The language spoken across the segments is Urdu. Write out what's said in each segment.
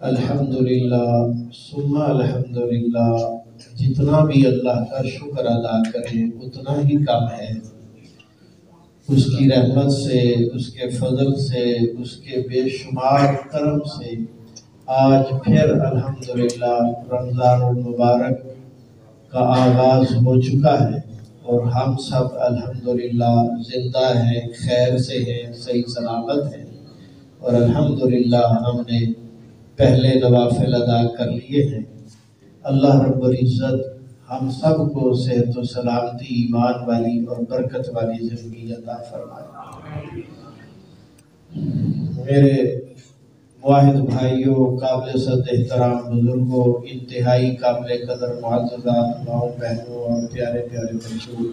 الحمدللہ ثم الحمدللہ، جتنا بھی اللہ کا شکر ادا کریں اتنا ہی کم ہے۔ اس کی رحمت سے، اس کے فضل سے، اس کے بے شمار کرم سے آج پھر الحمدللہ رمضان المبارک کا آغاز ہو چکا ہے، اور ہم سب الحمدللہ زندہ ہیں، خیر سے ہیں، صحیح سلامت ہیں، اور الحمدللہ ہم نے پہلے نوافل ادا کر لیے ہیں۔ اللہ رب العزت ہم سب کو صحت و سلامتی، ایمان والی اور برکت والی زندگی عطا فرمائے۔ میرے واحد بھائیوں، قابل صد احترام بزرگوں، انتہائی قابل قدر معززات ماؤں بہنوں اور پیارے پیارے بچوں،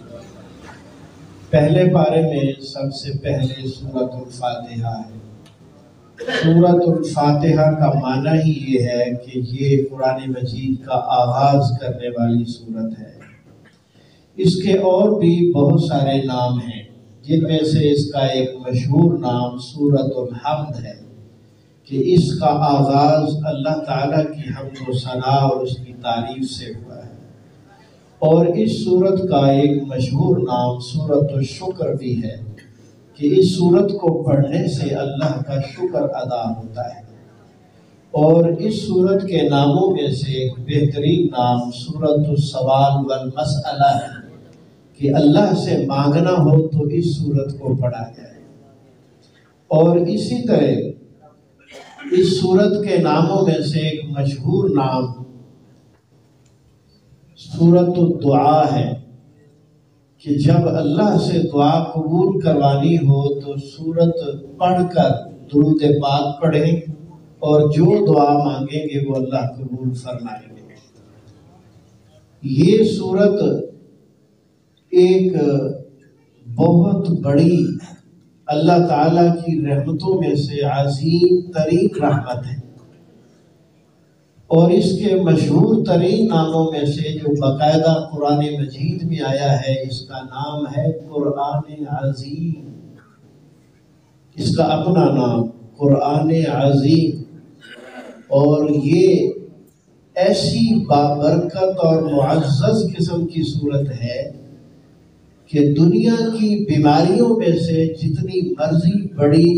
پہلے پارے میں سب سے پہلے سورۃ الفاتحہ ہے۔ سورۃ الفاتحہ کا معنی ہی یہ ہے کہ یہ قرآن مجید کا آغاز کرنے والی سورت ہے۔ اس کے اور بھی بہت سارے نام ہیں، جن میں سے اس کا ایک مشہور نام سورۃ الحمد ہے، کہ اس کا آغاز اللہ تعالیٰ کی حمد و ثنا اور اس کی تعریف سے ہوا ہے۔ اور اس سورت کا ایک مشہور نام سورۃ الشکر بھی ہے، کہ اس سورت کو پڑھنے سے اللہ کا شکر ادا ہوتا ہے۔ اور اس سورت کے ناموں میں سے ایک بہترین نام سورۃ السوال والمسئلہ ہے، کہ اللہ سے مانگنا ہو تو اس سورت کو پڑھا جائے۔ اور اسی طرح اس سورت کے ناموں میں سے ایک مشہور نام سورۃ الدعا ہے، کہ جب اللہ سے دعا قبول کروانی ہو تو سورت پڑھ کر درود پاک پڑھیں، اور جو دعا مانگیں گے وہ اللہ قبول فرمائیں گے۔ یہ سورت ایک بہت بڑی اللہ تعالیٰ کی رحمتوں میں سے عظیم ترین رحمت ہے، اور اس کے مشہور ترین ناموں میں سے جو باقاعدہ قرآن مجید میں آیا ہے، اس کا نام ہے قرآن عظیم۔ اس کا اپنا نام قرآن عظیم، اور یہ ایسی بابرکت اور معزز قسم کی صورت ہے کہ دنیا کی بیماریوں میں سے جتنی مرضی بڑی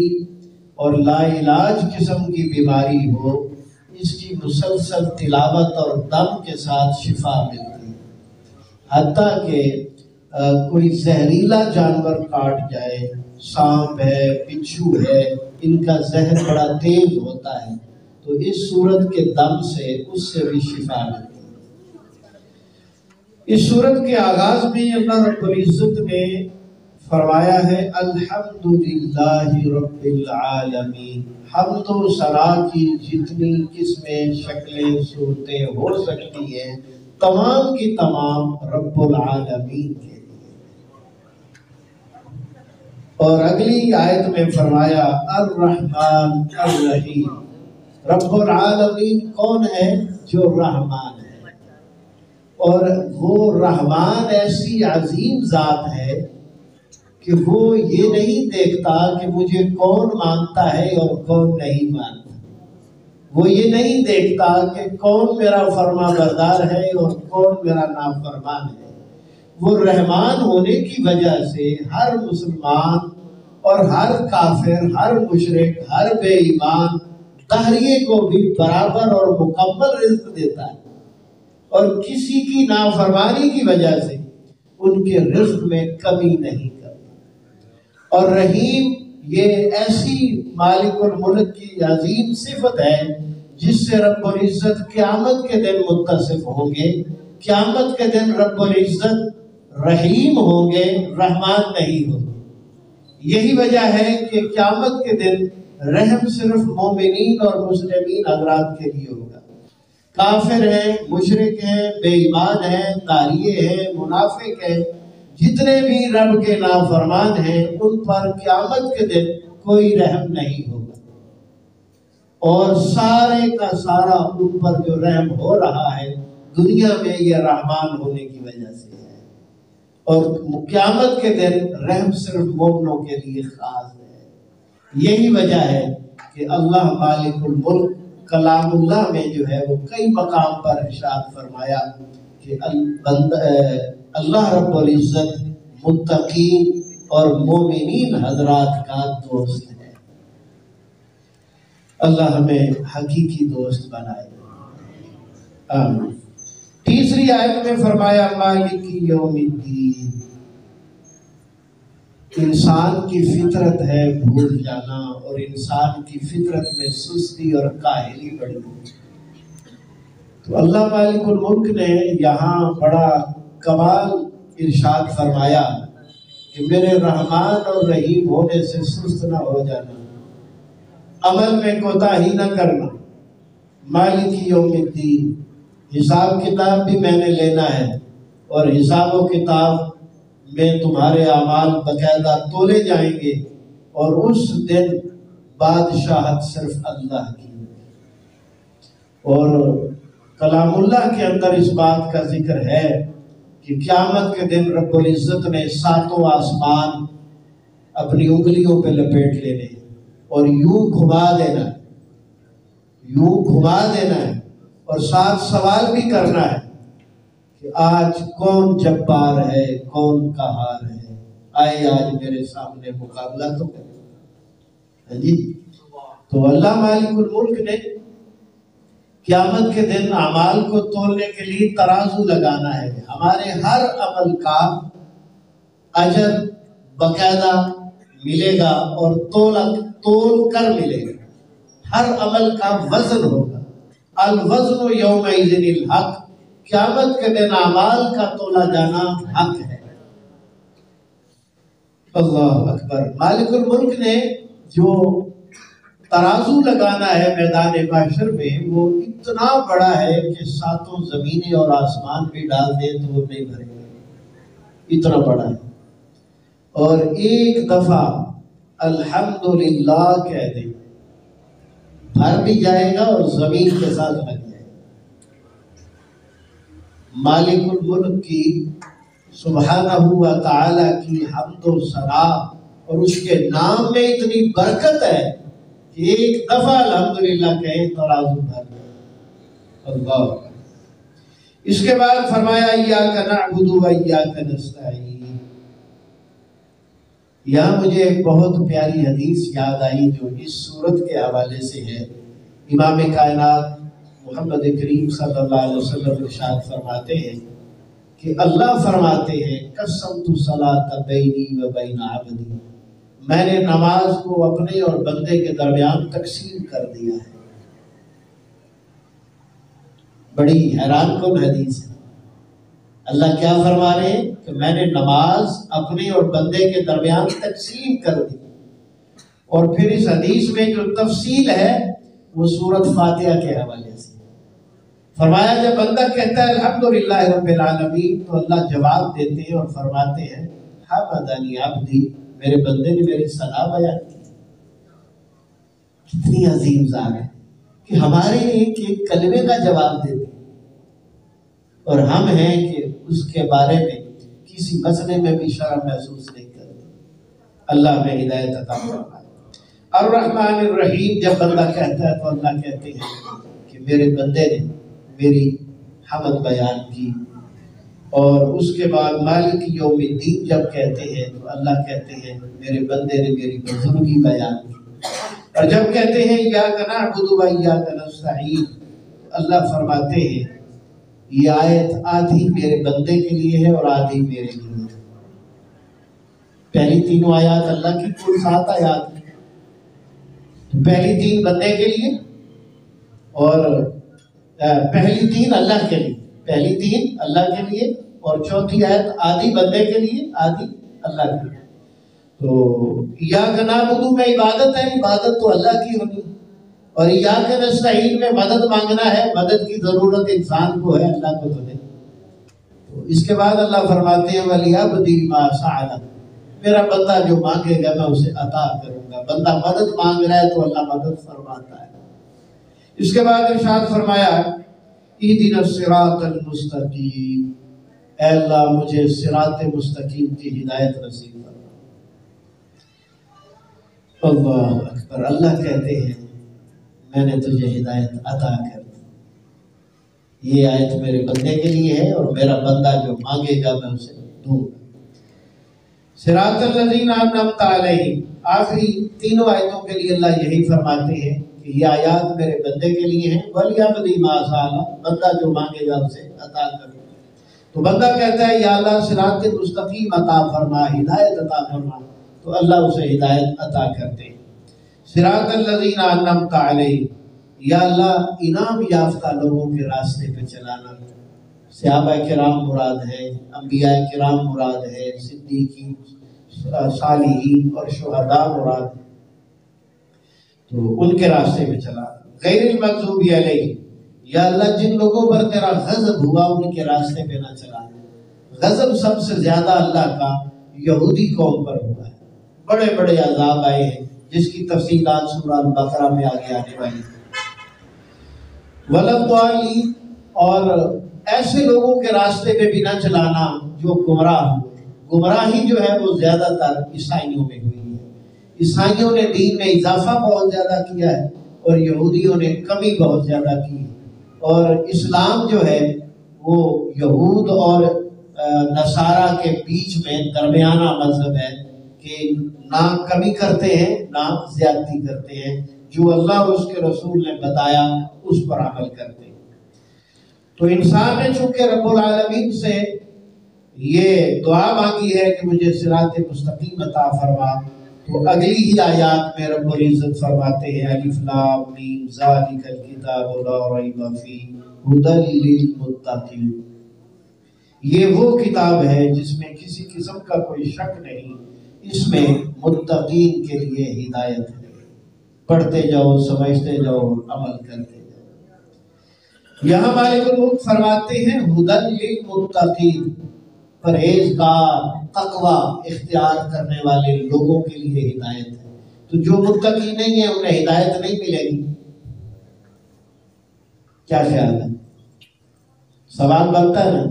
اور لا علاج قسم کی بیماری ہو، اس کی مسلسل تلاوت اور دم کے ساتھ شفا ملتی ہے۔ حتیٰ کہ کوئی زہریلا جانور کاٹ جائے، سانپ ہے، بچھو ہے، ان کا زہر بڑا تیز ہوتا ہے، تو اس سورت کے دم سے اس سے بھی شفا ملتی ہے۔ اس سورت کے آغاز میں اللہ رب العزت نے فرمایا ہے الحمدللہ رب العالمین۔ حمد و ثنا کی جتنی قسمیں، شکلیں، صورتیں ہو سکتی ہیں، تمام کی تمام رب العالمین کے لیے۔ اور اگلی آیت میں فرمایا الرحمن الرحیم۔ رب العالمین کون ہے؟ جو رحمان ہے، اور وہ رحمان ایسی عظیم ذات ہے کہ وہ یہ نہیں دیکھتا کہ مجھے کون مانتا ہے اور کون نہیں مانتا۔ وہ یہ نہیں دیکھتا کہ کون میرا فرما بردار ہے اور کون میرا نافرمان ہے۔ وہ رحمان ہونے کی وجہ سے ہر مسلمان اور ہر کافر، ہر مشرک، ہر بے ایمان دہریے کو بھی برابر اور مکمل رزق دیتا ہے، اور کسی کی نافرمانی کی وجہ سے ان کے رزق میں کمی نہیں کرتا۔ اور رحیم یہ ایسی مالک الملک کی عظیم صفت ہے جس سے رب العزت قیامت کے دن متصف ہوں گے۔ قیامت کے دن رب العزت رحیم ہوں گے، رحمان نہیں ہوں گے۔ یہی وجہ ہے کہ قیامت کے دن رحم صرف مومنین اور مسلمین حضرات کے لیے ہوگا۔ کافر ہیں، مشرک ہیں، بے ایمان ہیں، داریے ہیں، منافق ہیں، جتنے بھی رب کے نافرمان ہیں، ان پر قیامت کے دن کوئی رحم نہیں ہوگا، اور سارے کا سارا ان پر جو رحم ہو رہا ہے دنیا میں یہ رحمان ہونے کی وجہ سے ہے، اور قیامت کے دن رحم صرف مومنوں کے لیے خاص ہے۔ یہی وجہ ہے کہ اللہ مالک الملک کلام اللہ میں جو ہے وہ کئی مقام پر ارشاد فرمایا کہ اللہ رب العزت متقین اور مومنین حضرات کا دوست ہے۔ اللہ ہمیں حقیقی دوست بنائے، آمین۔ تیسری آیت میں فرمایا مالک یوم الدین، انسان کی فطرت ہے بھول جانا، اور انسان کی فطرت میں سستی اور کاہلی بڑی ہے۔ تو اللہ مالک الملک نے یہاں بڑا کمال ارشاد فرمایا کہ میرے رحمان اور رحیم ہونے سے سست نہ ہو جانا، عمل میں کوتاہی نہ کرنا۔ مالک یوم الدین، حساب کتاب بھی میں نے لینا ہے، اور حساب و کتاب میں تمہارے اعمال باقاعدہ تولے جائیں گے، اور اس دن بادشاہت صرف اللہ کی ہے۔ اور کلام اللہ کے اندر اس بات کا ذکر ہے کہ قیامت کے دن رب العزت نے ساتوں آسمان اپنی انگلیوں پہ لپیٹ لینے اور یوں گھما دینا ہے، یوں گھما دینا ہے، اور ساتھ سوال بھی کرنا ہے کہ آج کون جبار ہے، کون قہار ہے، آئے آج میرے سامنے مقابلہ تو کرے۔ جی تو اللہ مالک الملک نے قیامت کے دن اعمال کو تولنے کے لیے ترازو لگانا ہے، ہمارے ہر عمل کا اجر باقاعدہ ملے گا اور تول کر ملے گا، ہر عمل کا وزن ہوگا۔ الوزن یومئذ الحق، قیامت کے دن اعمال کا تولا جانا حق ہے۔ اللہ اکبر۔ مالک الملک نے جو ترازو لگانا ہے میدان محشر میں، وہ اتنا بڑا ہے کہ ساتوں زمینیں اور آسمان بھی ڈال دیں تو وہ نہیں بھرے گا، اتنا بڑا ہے۔ اور ایک دفعہ الحمدللہ کہہ دیں بھر بھی جائے گا اور زمین کے ساتھ لگ جائے گا۔ مالک الملک کی سبحانہ و تعالی کی حمد و ثنا اور اس کے نام میں اتنی برکت ہے کہ ایک دفعہ الحمدللہ کہیں ترازو بھر جائے۔ اللہ۔ اس کے بعد فرمایا ایاک نعبد و ایاک نستعین۔ یہاں مجھے ایک بہت پیاری حدیث یاد آئی جو اس سورت کے حوالے سے ہے۔ امام کائنات محمد کریم صلی اللہ علیہ وسلم ارشاد فرماتے ہیں کہ اللہ فرماتے ہیں قسمت الصلاۃ بینی و بین عبدی، میں نے نماز کو اپنے اور بندے کے درمیان تقسیم کر دیا ہے۔ بڑی حیران کن حدیث ہے۔ اللہ کیا فرما رہے ہیں کہ میں نے نماز اپنے اور بندے کے درمیان تقسیم کر دی، اور پھر اس حدیث میں جو تفصیل ہے وہ سورت فاتحہ کے حوالے سے فرمایا۔ جب بندہ کہتا ہے الحمدللہ رب العالمین تو اللہ جواب دیتے ہیں اور فرماتے ہیں حمدنی عبدی، میرے بندے نے میری ثنا بیان کی۔ کتنی عظیم ذات ہے کہ ہمارے ایک ایک کلمے کا جواب دیتے ہیں، اور ہم ہیں کہ اس کے بارے میں کسی مسئلے میں بھی شرم محسوس نہیں کرتے۔ اللہ میں ہدایت عطا فرمائے۔ الرحمن الرحیم، جب بندہ کہتا ہے تو اللہ کہتے ہیں کہ میرے بندے نے میری حمد بیان کی۔ اور اس کے بعد مالک یوم الدین جب کہتے ہیں تو اللہ کہتے ہیں میرے بندے نے میری بزرگی بیان کی۔ اور جب کہتے ہیں ایاک نعبد و ایاک نستعین، اللہ فرماتے ہیں یہ آیت آدھی میرے بندے کے لیے ہے اور آدھی میرے لیے ہے۔ پہلی تینوں آیات اللہ کی، کل 7 آیات ہیں۔ پہلی 3 بندے کے لیے، اور پہلی 3 اللہ کے لیے، پہلی 3 اللہ کے لیے، اور چوتھی آیت آدھی بندے کے لیے آدھی اللہ کے لیے۔ تو ایاک نعبد میں عبادت ہے، عبادت تو اللہ کی ہونی، اور ایاک نستعین میں مدد مانگنا ہے، مدد کی ضرورت انسان کو ہے، اللہ کو تو نہیں۔ تو اس کے بعد اللہ فرماتے ہیں وَلِيَعْبُدِ مَا سَعَلَ، میرا بندہ جو مانگے گا میں اسے عطا کروں گا۔ بندہ مدد مانگ رہا ہے تو اللہ مدد فرماتا ہے۔ اس کے بعد ارشاد فرمایا اِهْدِنَا الصِّرَاطَ الْمُسْتَقِيمَ، اے اللہ مجھے صراط مستقیم کی ہدایت نصیب فرما۔ اللہ اکبر۔ اللہ کہتے ہیں میں نے تجھے ہدایت عطا کر دی۔ یہ آیت میرے بندے کے لیے ہے اور میرا بندہ جو مانگے گا میں اسے دوں گا۔ صراط الذین انعمت علیہم، آخری تینوں آیتوں کے لیے اللہ یہی فرماتے ہیں کہ یہ آیات میرے بندے کے لیے ہیں، وَلْيَعْبُدْ مَا شَاءَ، بندہ جو مانگے گا اسے عطا کروں۔ تو بندہ کہتا ہے یا اللہ صراط مستقیم عطا فرما، ہدایت عطا فرما، تو اللہ اسے ہدایت عطا کرتے ہیں۔ صراط الذین انعمت علیہم، یا اللہ انعام یافتہ لوگوں کے راستے پہ چلانا۔ صحابہ کرام مراد ہے، انبیاء کرام مراد ہے، صدیقین، صالحین اور شہداء مراد ہے، تو ان کے راستے پہ چلانا۔ غیر المغضوب علیہم، یا اللہ جن لوگوں پر تیرا غضب ہوا ان کے راستے پہ نہ چلانا۔ غضب سب سے زیادہ اللہ کا یہودی قوم پر ہوا ہے، بڑے بڑے عذاب آئے ہیں جس کی تفصیلات سورہ البقرہ میں آگے آنے والی ہیں۔ وَلَضَّالِّينَ، اور ایسے لوگوں کے راستے پہ بھی نہ چلانا جو گمراہ ہوئے۔ گمراہی جو ہے وہ زیادہ تر عیسائیوں میں ہوئی ہے۔ عیسائیوں نے دین میں اضافہ بہت زیادہ کیا ہے اور یہودیوں نے کمی بہت زیادہ کی ہے، اور اسلام جو ہے وہ یہود اور نصارہ کے بیچ میں درمیانہ مذہب ہے کہ نہ کمی کرتے ہیں نہ زیادتی کرتے ہیں، جو اللہ اور اس کے رسول نے بتایا اس پر عمل کرتے ہیں۔ تو انسان نے چونکہ رب العالمین سے یہ دعا مانگی ہے کہ مجھے صراط مستقیم عطا فرما، تو اگلی ہی آیات میں رب العزت فرماتے ہیں الف لام میم ذالک الکتاب لا ریب فیہ ھدی للمتقین، یہ وہ کتاب ہے جس میں کسی قسم کا کوئی شک نہیں، اس میں متقین کے لیے ہدایت ہے۔ پڑھتے جاؤ، سمجھتے جاؤ، عمل کرتے جاؤ۔ یہاں مالک الملک فرماتے ہیں ھدی للمتقین، پرہیزگار، تقوی اختیار کرنے والے لوگوں کے لیے ہدایت ہے۔ تو جو متقی نہیں ہے انہیں ہدایت نہیں ملے گی؟ کیا خیال ہے؟ سوال بنتا ہے نا۔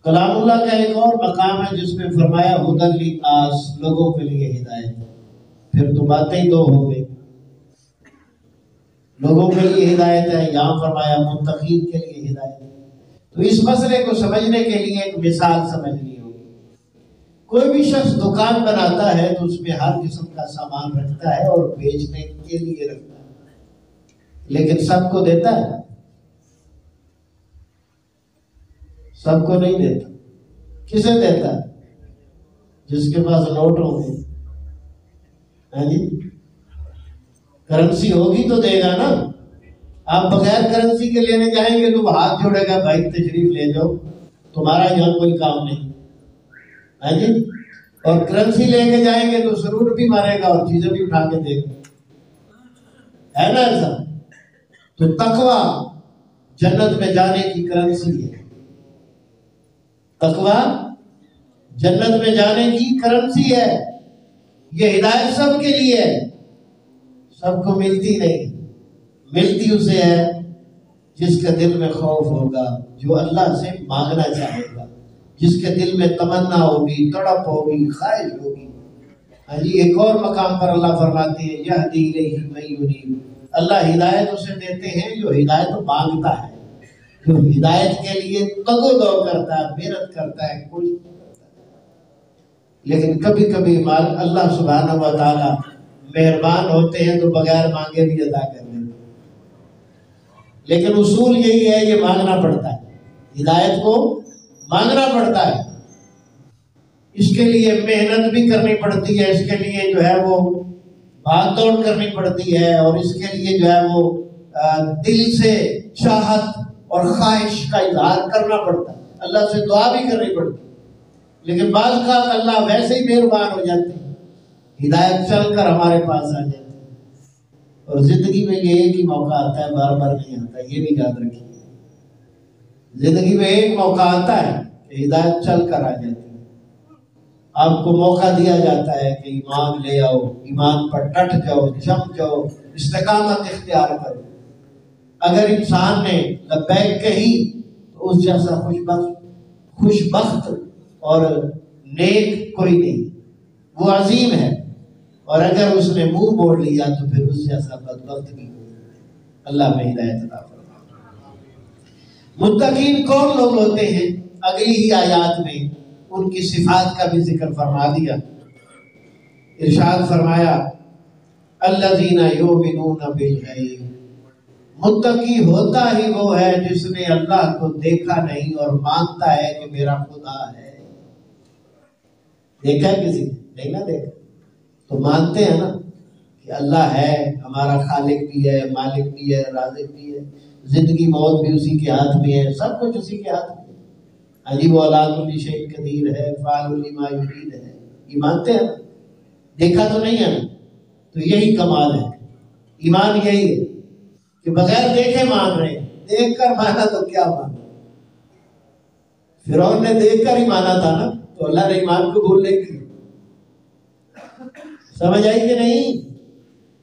کلام اللہ کا ایک اور مقام ہے جس میں فرمایا ھدی للناس، لوگوں کے لیے ہدایت ہے۔ پھر تو باتیں ہی دو ہو گئی، لوگوں کے لیے ہدایت ہے، یہاں فرمایا متقین کے لیے ہدایت ہے۔ تو اس مسئلے کو سمجھنے کے لیے ایک مثال سمجھنی ہوگی۔ کوئی بھی شخص دکان بناتا ہے تو اس میں ہر قسم کا سامان رکھتا ہے اور بیچنے کے لیے رکھتا ہے، لیکن سب کو دیتا ہے؟ سب کو نہیں دیتا۔ کسے دیتا ہے؟ جس کے پاس نوٹ ہوں گے، ہاں جی، کرنسی ہوگی تو دے گا نا۔ آپ بغیر کرنسی کے لینے جائیں گے تو ہاتھ جوڑے گا، بھائی تشریف لے جاؤ، تمہارا یہاں کوئی کام نہیں، ہاں جی۔ اور کرنسی لے کے جائیں گے تو سلوٹ بھی مارے گا اور چیزیں بھی اٹھا کے دے گا، ہے نا ایسا؟ تو تقویٰ جنت میں جانے کی کرنسی ہے، تقویٰ جنت میں جانے کی کرنسی ہے۔ یہ ہدایت سب کے لیے ہے، سب کو ملتی نہیں، ملتی اسے ہے جس کے دل میں خوف ہوگا، جو اللہ سے مانگنا چاہے گا، جس کے دل میں تمنا ہوگی، تڑپ ہوگی، خواہش ہوگی۔ ہاں جی، ایک اور مقام پر اللہ فرماتے ہیں یہدی الیہ من ینیب، اللہ ہدایت اسے دیتے ہیں جو ہدایت مانگتا ہے، جو ہدایت کے لیے تگ و دو کرتا ہے، محنت کرتا ہے، کوشش کرتا ہے۔ لیکن کبھی کبھی اللہ سبحانہ و تعالی مہربان ہوتے ہیں تو بغیر مانگے بھی عطا کر دیتے ہیں، لیکن اصول یہی ہے یہ مانگنا پڑتا ہے، ہدایت کو مانگنا پڑتا ہے، اس کے لیے محنت بھی کرنی پڑتی ہے، اس کے لیے جو ہے وہ بھاگ دوڑ کرنی پڑتی ہے، اور اس کے لیے جو ہے وہ دل سے چاہت اور خواہش کا اظہار کرنا پڑتا ہے، اللہ سے دعا بھی کرنی پڑتی ہے۔ لیکن بعض کا اللہ ویسے ہی مہربان ہو جاتے ہیں، ہدایت چل کر ہمارے پاس آ جاتی ہے۔ اور زندگی میں یہ ایک ہی موقع آتا ہے، بار بار نہیں آتا، یہ بھی یاد رکھیے۔ زندگی میں ایک موقع آتا ہے کہ ہدایت چل کر آ جاتی ہے، آپ کو موقع دیا جاتا ہے کہ ایمان لے آؤ، ایمان پر ڈٹ جاؤ، جم جاؤ، استقامت اختیار کرو۔ اگر انسان نے لبیک کہی تو اس جیسا خوش بخت اور نیک کوئی نہیں، وہ عظیم ہے۔ اور اگر اس نے منہ موڑ لیا تو پھر اس جیسا بدبخت بھی ہو۔ اللہ میں ہدایت عطا فرمائے۔ متقین کون لوگ ہوتے ہیں؟ اگلی ہی آیات میں ان کی صفات کا بھی ذکر فرما دیا۔ ارشاد فرمایا الذین یؤمنون بالغیب، متقی ہوتا ہی وہ ہے جس نے اللہ کو دیکھا نہیں اور مانتا ہے کہ میرا خدا ہے۔ دیکھا کسی نہیں نہ دیکھا تو مانتے ہیں نا کہ اللہ ہے، ہمارا خالق بھی ہے، مالک بھی ہے، رازق بھی ہے، زندگی موت بھی اسی کے ہاتھ میں ہے، سب کچھ اسی کے ہاتھ میں ہے۔ ہاں جی، وہ علی کل شیء قدیر ہے، فاعل لما یرید ہے، یہ مانتے ہیں نا؟ دیکھا تو نہیں ہے نا؟ تو یہی کمال ہے، ایمان یہی ہے کہ بغیر دیکھے مان رہے ہیں۔ دیکھ کر مانا تو کیا مانا؟ فرعون نے دیکھ کر ہی مانا تھا نا، تو اللہ نے ایمان کو قبول نہیں کیا۔ سمجھ آئی کہ نہیں؟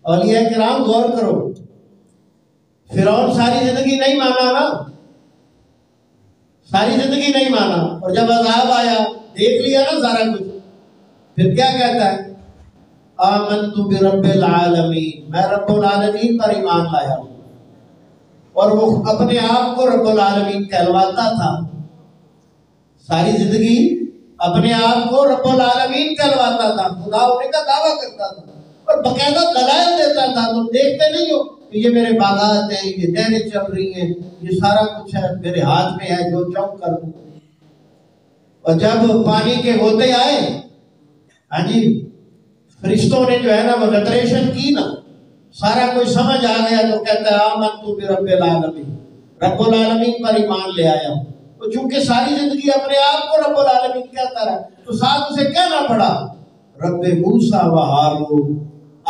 اولیاء کرام غور کرو، فرعون ساری زندگی نہیں مانا نا، ساری زندگی نہیں مانا، اور جب عذاب آیا دیکھ لیا نا سارا کچھ، پھر کیا کہتا ہے؟ آمنت برب العالمین، میں رب العالمین پر ایمان لایا ہوں۔ اور وہ اپنے آپ کو رب العالمین کہلواتا تھا، ساری زندگی اپنے آپ کو رب العالمین کہلواتا تھا، خدا ہونے کا دعویٰ کرتا تھا اور باقاعدہ دلائل دیتا تھا۔ تم دیکھتے نہیں ہو کہ یہ میرے باغات ہیں، یہ نہریں چل رہی ہیں، یہ سارا کچھ ہے میرے ہاتھ میں ہے، جو چاہوں کر دوں۔ اور جب پانی کے ہوتے آئے، ہاں جی، فرشتوں نے جو ہے نا وہ ریٹریشن کی نا، سارا کوئی سمجھ آ گیا تو کہتا ہے آمنت برب العالمین، رب العالمین پر ایمان لے آیا ہوں۔ تو چونکہ ساری زندگی اپنے آپ کو رب العالمین کہتا رہا تو ساتھ اسے کہنا پڑا رب موسیٰ و ہارون،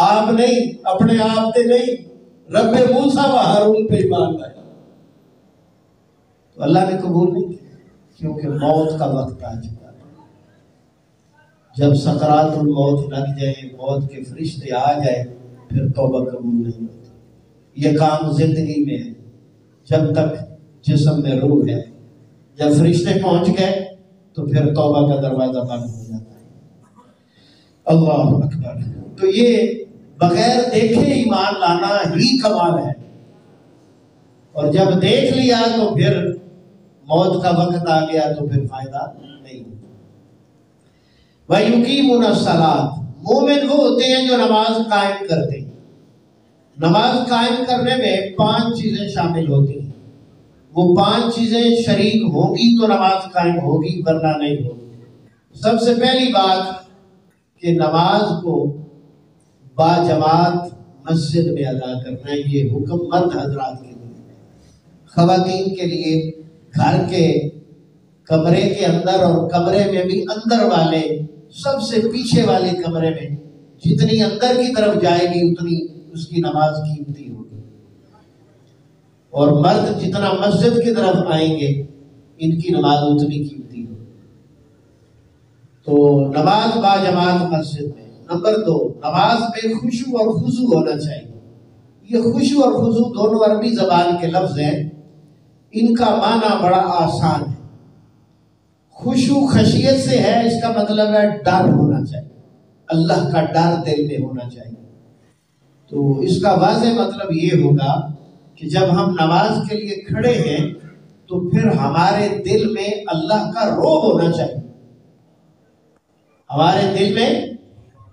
آپ نہیں، اپنے آپ سے نہیں، رب موسیٰ و ہارون پہ ایمان لایا۔ تو اللہ نے قبول نہیں کیا کیونکہ موت کا وقت آ چکا ہے۔ جب سکرات الموت لگ جائے، موت کے فرشتے آ جائے، پھر توبہ قبول نہیں ہوتی۔ یہ کام زندگی میں ہے جب تک جسم میں روح ہے، جب فرشتے پہنچ گئے تو پھر توبہ کا دروازہ بند ہو جاتا ہے۔ اللہ اکبر۔ تو یہ بغیر دیکھے ایمان لانا ہی کمال ہے، اور جب دیکھ لیا تو پھر موت کا وقت آ گیا تو پھر فائدہ نہیں۔ وَيُقِيمُونَ الصَّلَاةَ، مومن وہ ہوتے ہیں جو نماز قائم کرتے ہیں۔ نماز قائم کرنے میں 5 چیزیں شامل ہوتی ہیں، وہ 5 چیزیں شریک ہوگی تو نماز قائم ہوگی، ورنہ نہیں ہوگی۔ سب سے پہلی بات کہ نماز کو باجماعت مسجد میں ادا کرنا ہے، یہ حکم مرد حضرات کے لیے ہے۔ خواتین کے لیے گھر کے کمرے کے اندر اور کمرے میں بھی اندر والے سب سے پیچھے والے کمرے میں جتنی اندر کی طرف جائے گی اتنی اس کی نماز قیمتی ہوگی، اور مرد جتنا مسجد کی طرف آئیں گے ان کی نماز اتنی قیمتی ہوگی۔ تو نماز باجماعت مسجد میں۔ نمبر 2، نماز میں خشوع اور خضوع ہونا چاہیے۔ یہ خشوع اور خضوع دونوں عربی زبان کے لفظ ہیں، ان کا معنی بڑا آسان ہے۔ خشوع خشیت سے ہے، اس کا مطلب ہے ڈر ہونا چاہیے، اللہ کا ڈر دل میں ہونا چاہیے۔ تو اس کا واضح مطلب یہ ہوگا کہ جب ہم نماز کے لیے کھڑے ہیں تو پھر ہمارے دل میں اللہ کا رعب ہونا چاہیے، ہمارے دل میں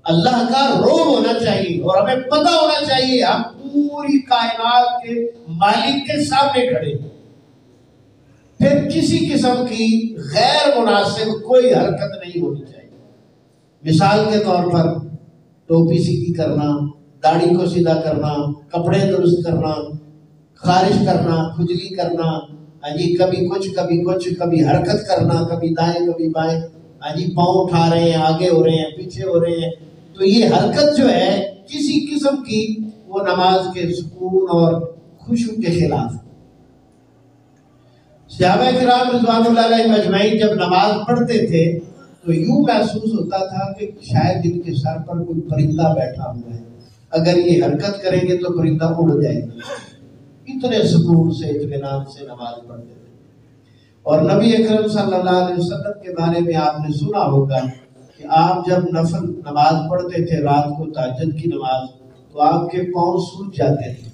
اللہ کا رعب ہونا چاہیے، اور ہمیں پتہ ہونا چاہیے ہم پوری کائنات کے مالک کے سامنے کھڑے ہیں۔ پھر کسی قسم کی غیر مناسب کوئی حرکت نہیں ہونی چاہیے۔ مثال کے طور پر ٹوپی سیدھی کرنا، داڑھی کو سیدھا کرنا، کپڑے درست کرنا، خارش کرنا، کھجلی کرنا، کبھی کچھ کبھی کچھ، کبھی حرکت کرنا، کبھی دائیں کبھی بائیں، پاؤں اٹھا رہے ہیں، آگے ہو رہے ہیں، پیچھے ہو رہے ہیں، تو یہ حرکت جو ہے کسی قسم کی وہ نماز کے سکون اور خشوع کے خلاف۔ صحابہ کرام رضوان اللہ علیہم اجمعین جب نماز پڑھتے تھے تو یوں محسوس ہوتا تھا کہ شاید ان کے سر پر کوئی پرندہ بیٹھا ہوا ہے، اگر یہ حرکت کریں گے تو پرندہ اڑ جائے گا۔ اتنے سکون سے، اطمینان سے نماز پڑھتے تھے۔ اور نبی اکرم صلی اللہ علیہ وسلم کے بارے میں آپ نے سنا ہوگا کہ آپ جب نفل نماز پڑھتے تھے رات کو تہجد کی نماز تو آپ کے پاؤں سوج جاتے تھے.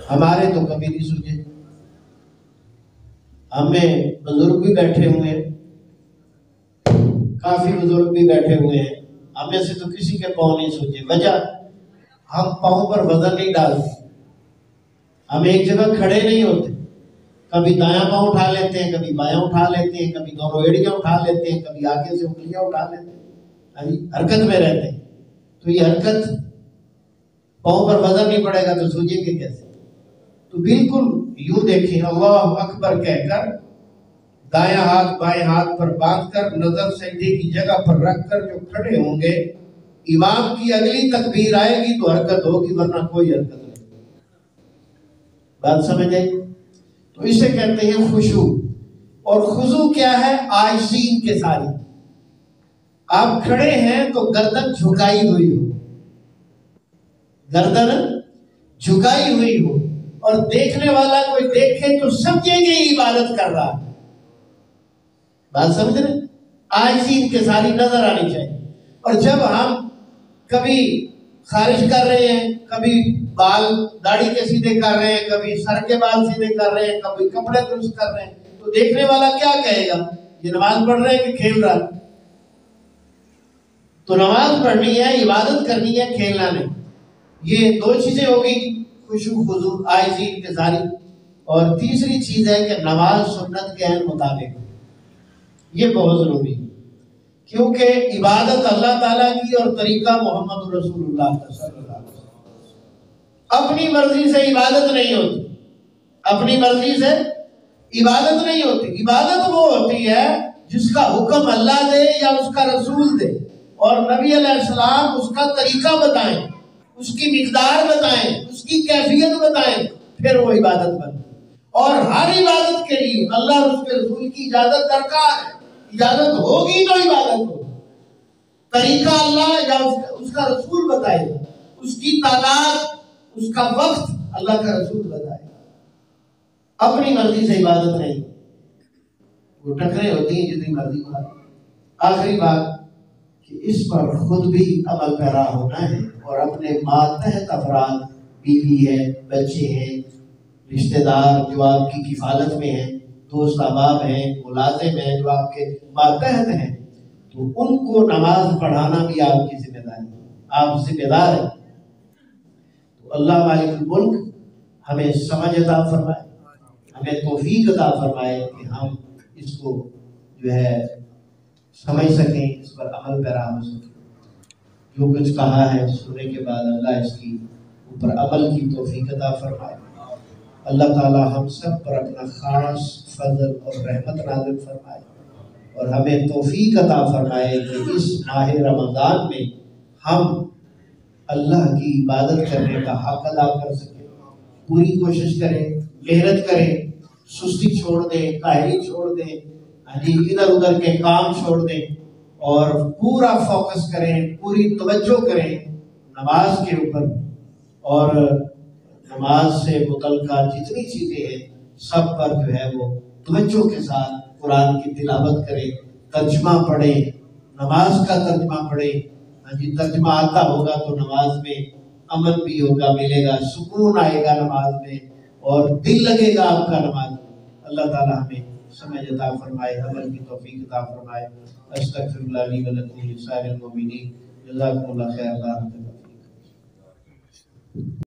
ہمارے تو کبھی نہیں سوجے. ہمیں بزرگ بھی بیٹھے ہوئے ہیں, کافی بزرگ بھی بیٹھے ہوئے ہیں, ہمیں سے تو کسی کے پاؤں نہیں سوجے. وجہ ہم پاؤں پر وزن نہیں ڈالتے, ہم ایک جگہ کھڑے نہیں ہوتے. کبھی دایاں پاؤں اٹھا لیتے ہیں, کبھی بایاں اٹھا لیتے ہیں, کبھی دونوں ایڑیاں اٹھا لیتے ہیں, کبھی آگے سے انگلیاں اٹھا لیتے ہیں. حرکت میں رہتے ہیں. تو یہ حرکت پاؤں پر وزن نہیں پڑے گا تو سوجیں گے کیسے؟ تو بالکل یوں دیکھیں, اللہ اکبر کہہ کر دایاں ہاتھ بائیں ہاتھ پر باندھ کر نظر سجدے کی جگہ پر رکھ کر جو کھڑے ہوں گے, امام کی اگلی تکبیر آئے گی تو حرکت ہوگی, ورنہ کوئی حرکت نہیں. بات سمجھ آئی؟ تو اسے کہتے ہیں خشوع. اور خضوع کیا ہے؟ عاجزی کے ساتھ. آپ کھڑے ہیں تو گردن جھکائی ہوئی ہو, گردن جھکائی ہوئی ہو, اور دیکھنے والا کوئی دیکھے تو سمجھے کہ عبادت کر رہا. بات سمجھ رہے؟ عاجزی کے ساری نظر آنی چاہیے. اور جب ہم کبھی خارج کر رہے ہیں, کبھی بال داڑھی کے سیدھے کر رہے ہیں, کبھی سر کے بال سیدھے کر رہے ہیں, کبھی کپڑے درست کر رہے ہیں, تو دیکھنے والا کیا کہے گا؟ یہ نماز پڑھ رہے ہیں کہ کھیل رہا؟ تو نماز پڑھنی ہے, عبادت کرنی ہے, کھیلنا نہیں. یہ دو چیزیں ہوگی, خشوع خضوع عاجزی انکساری. اور تیسری چیز ہے کہ نماز سنت کے عین مطابق. یہ بہت ضروری ہے, کیونکہ عبادت اللہ تعالیٰ کی اور طریقہ محمد رسول اللہ صلی اللہ علیہ وسلم. اپنی مرضی سے عبادت نہیں ہوتی, اپنی مرضی سے عبادت نہیں ہوتی. عبادت وہ ہوتی ہے جس کا حکم اللہ دے یا اس کا رسول دے, اور نبی علیہ السلام اس کا طریقہ بتائیں, اس کی مقدار بتائیں, اس کی کیفیت بتائیں, پھر وہ عبادت بنے. اور ہر عبادت کے لیے اللہ اور اس کے رسول کی اجازت درکار ہے. اجازت ہوگی تو عبادت ہوگی. طریقہ اللہ یا اس کا رسول بتائے گا, اس کی تعداد, اس کا وقت اللہ کا رسول بتائے گا. اپنی مرضی سے عبادت نہیں, وہ ٹکریں ہوتی ہیں جتنی مرضی بات. آخری بات کہ اس پر خود بھی عمل پیرا ہونا ہے, اور اپنے ماتحت افراد, بیوی ہے, بچے ہیں, رشتہ دار جو آپ کی کفالت میں ہیں, دوست احباب ہیں, ملازم ہیں جو آپ کے ماتحت ہیں, تو ان کو نماز پڑھانا بھی آپ کی ذمہ داری ہے. آپ ذمہ دار ہیں. تو اللہ مالک الملک ہمیں سمجھ عطا فرمائے, ہمیں توفیق عطا فرمائے کہ ہم اس کو جو ہے سمجھ سکیں, اس پر عمل پیرا ہو سکیں. جو کچھ کہا ہے سننے کے بعد اللہ اس کی اوپر عمل کی توفیق عطا فرمائے. اللہ تعالی ہم سب پر اپنا خاص فضل اور رحمت نازل فرمائے, اور ہمیں توفیق عطا فرمائے کہ اس ماہ رمضان میں ہم اللہ کی عبادت کرنے کا حق ادا کر سکیں. پوری کوشش کریں, محنت کریں, سستی چھوڑ دیں, کاہلی چھوڑ دیں, ادھر ادھر کے کام چھوڑ دیں, اور پورا فوکس کریں, پوری توجہ کریں نماز کے اوپر. اور نماز سے متعلقہ جتنی چیزیں ہیں سب پر جو ہے وہ توجہ کے ساتھ قرآن کی تلاوت کریں, ترجمہ پڑھیں, نماز کا ترجمہ پڑھیں. ترجمہ آتا ہوگا تو نماز میں امن بھی ہوگا, ملے گا, سکون آئے گا نماز میں, اور دل لگے گا آپ کا نماز میں. اللہ تعالیٰ ہمیں سمجھ عطا فرمائے, عمل کی توفیق عطا فرمائے. استغفر اللہ لی و لکم ولسائر المؤمنین. جزاکم اللہ خیر. اللہ